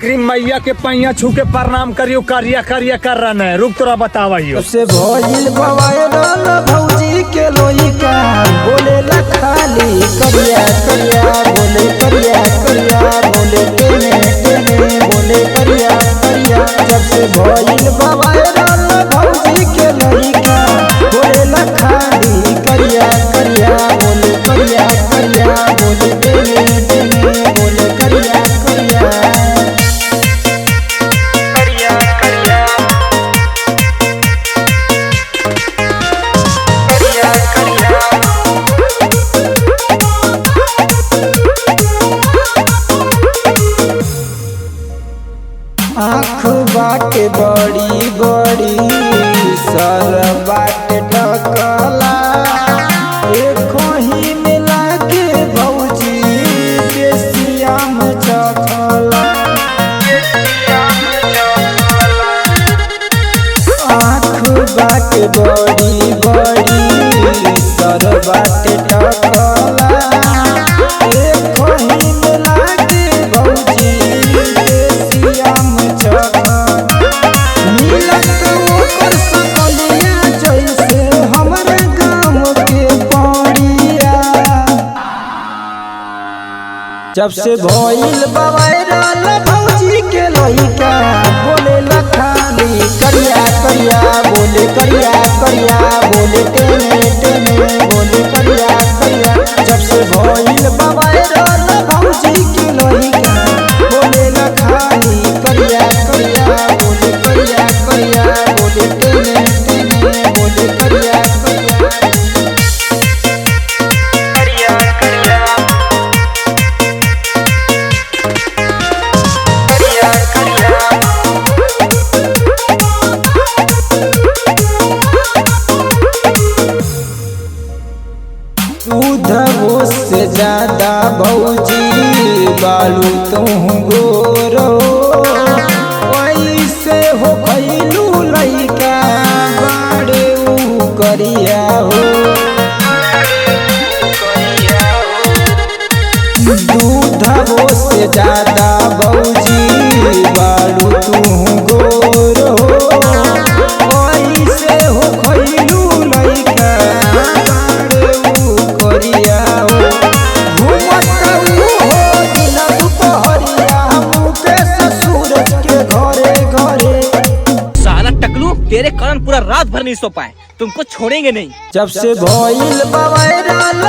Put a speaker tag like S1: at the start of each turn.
S1: एकरी मैया के पैया छू के प्रणाम करियो, करिया करिया कर रहा है। रुक तोरा बतावाइयो
S2: से भइल वायरल भौजी के लोइका बोले ला खाली करिया करिया बोले करिया करिया बोले टेने टेने बोले करिया करिया। जब से भइल वायरल भौजी के लोइका बोले ला खाली करिया करिया बोले करिया करिया बोले टेने टेने बोले करिया करिया। आँख बाटे बड़ी बड़ी सर बाटे ढकला एको ही मिला के भौजी देसिया में चखला। आँख बाटे बड़ी बड़ी सर बाटे ढकला एको ही मिला के भौजी देसिया में जब से भइल वायरल भौजी के लइका बोले ला खाली करिया करिया बोले करिया करिया बोले टेने टेने बोले करिया करिया। जब से भइल वायरल भौजी के लइका बोले ला खाली करिया करिया बोले करिया करिया बोले टेने टेने बोले करिया करिया। दूध से ज्यादा भौजी बालू तुम गोरो वैसे हो खैलू लइका बाड़े ऊ करिया हो। दूध से ज्यादा भौजी बालू तुम गोरो वैसे हो खैलू लइका
S3: तेरे कारण पूरा रात भर नहीं सो पाए, तुमको छोड़ेंगे नहीं।
S2: जब से भइल वायरल